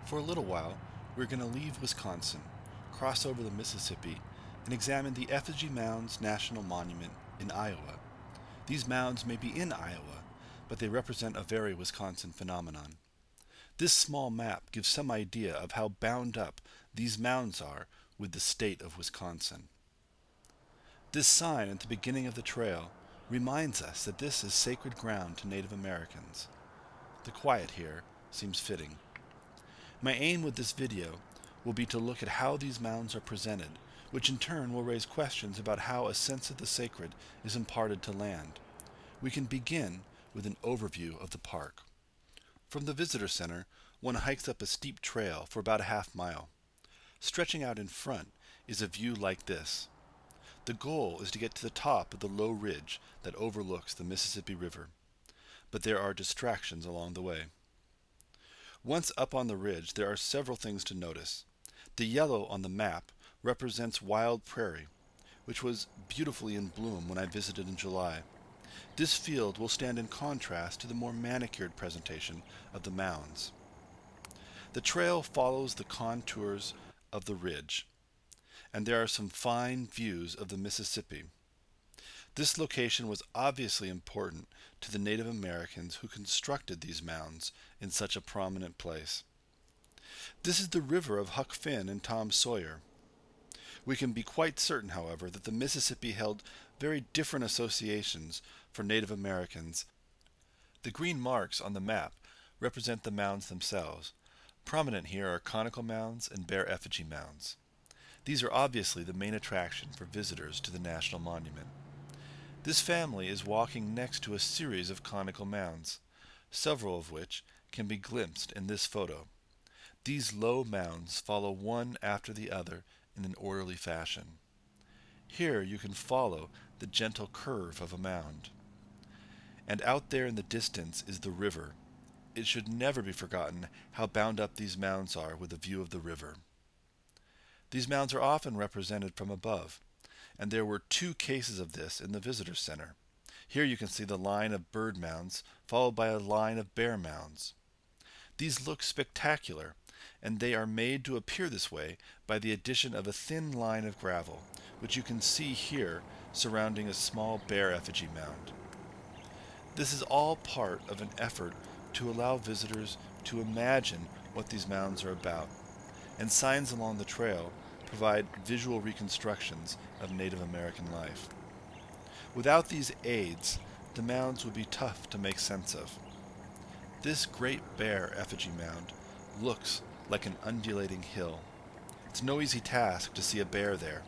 For a little while, we're going to leave Wisconsin, cross over the Mississippi, and examine the Effigy Mounds National Monument in Iowa. These mounds may be in Iowa, but they represent a very Wisconsin phenomenon. This small map gives some idea of how bound up these mounds are with the state of Wisconsin. This sign at the beginning of the trail reminds us that this is sacred ground to Native Americans. The quiet here seems fitting. My aim with this video will be to look at how these mounds are presented, which in turn will raise questions about how a sense of the sacred is imparted to land. We can begin with an overview of the park. From the visitor center, one hikes up a steep trail for about a half-mile. Stretching out in front is a view like this. The goal is to get to the top of the low ridge that overlooks the Mississippi River, but there are distractions along the way. Once up on the ridge, there are several things to notice. The yellow on the map represents wild prairie, which was beautifully in bloom when I visited in July. This field will stand in contrast to the more manicured presentation of the mounds. The trail follows the contours of the ridge, and there are some fine views of the Mississippi. This location was obviously important to the Native Americans who constructed these mounds in such a prominent place. This is the river of Huck Finn and Tom Sawyer. We can be quite certain, however, that the Mississippi held very different associations for Native Americans. The green marks on the map represent the mounds themselves. Prominent here are Conical Mounds and Bear Effigy Mounds. These are obviously the main attraction for visitors to the National Monument. This family is walking next to a series of conical mounds, several of which can be glimpsed in this photo. These low mounds follow one after the other in an orderly fashion. Here you can follow the gentle curve of a mound. And out there in the distance is the river. It should never be forgotten how bound up these mounds are with a view of the river. These mounds are often represented from above, and there were 2 cases of this in the visitor center. Here you can see the line of bird mounds followed by a line of bear mounds. These look spectacular, and they are made to appear this way by the addition of a thin line of gravel, which you can see here surrounding a small bear effigy mound. This is all part of an effort to allow visitors to imagine what these mounds are about, and signs along the trail provide visual reconstructions of Native American life. Without these aids, the mounds would be tough to make sense of. This Great Bear effigy mound looks like an undulating hill. It's no easy task to see a bear there.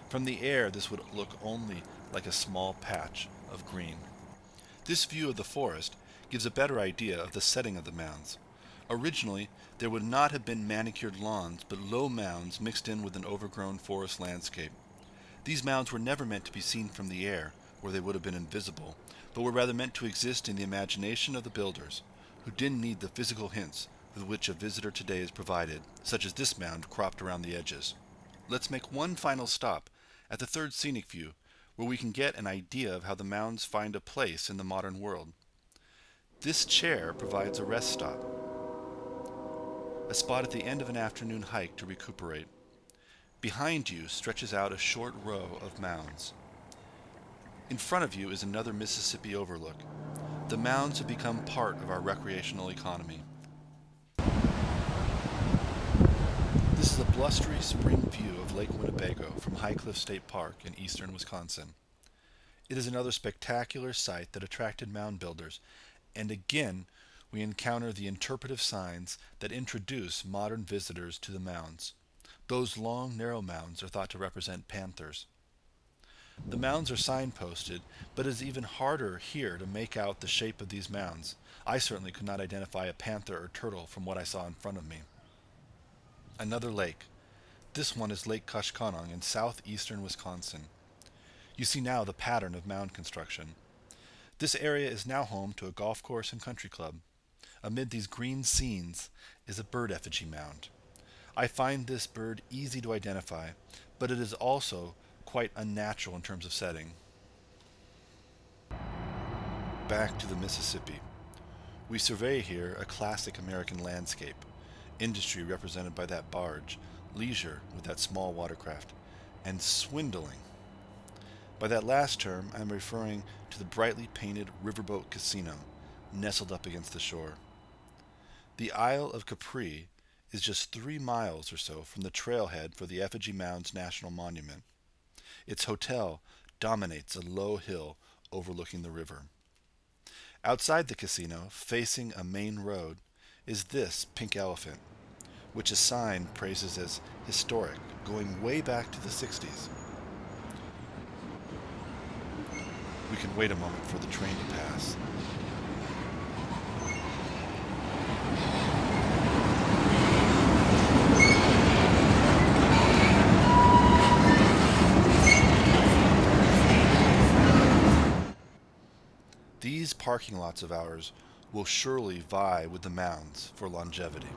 From the air, this would look only like a small patch of green. This view of the forest gives a better idea of the setting of the mounds. Originally, there would not have been manicured lawns, but low mounds mixed in with an overgrown forest landscape. These mounds were never meant to be seen from the air, where they would have been invisible, but were rather meant to exist in the imagination of the builders, who didn't need the physical hints with which a visitor today is provided, such as this mound cropped around the edges. Let's make one final stop at the third scenic view, where we can get an idea of how the mounds find a place in the modern world. This chair provides a rest stop, a spot at the end of an afternoon hike to recuperate. Behind you stretches out a short row of mounds. In front of you is another Mississippi overlook. The mounds have become part of our recreational economy. This is a blustery spring view of Lake Winnebago from High Cliff State Park in eastern Wisconsin. It is another spectacular site that attracted mound builders, and again we encounter the interpretive signs that introduce modern visitors to the mounds. Those long, narrow mounds are thought to represent panthers. The mounds are signposted, but it is even harder here to make out the shape of these mounds. I certainly could not identify a panther or turtle from what I saw in front of me. Another lake. This one is Lake Koshkono in southeastern Wisconsin. You see now the pattern of mound construction. This area is now home to a golf course and country club. Amid these green scenes is a bird effigy mound. I find this bird easy to identify, but it is also quite unnatural in terms of setting. Back to the Mississippi. We survey here a classic American landscape. industry represented by that barge, leisure with that small watercraft, and swindling. By that last term, I am referring to the brightly painted riverboat casino nestled up against the shore. The Isle of Capri is just 3 miles or so from the trailhead for the Effigy Mounds National Monument. Its hotel dominates a low hill overlooking the river. Outside the casino, facing a main road, is this pink elephant, which a sign praises as historic, going way back to the 60s. We can wait a moment for the train to pass. These parking lots of ours will surely vie with the mounds for longevity.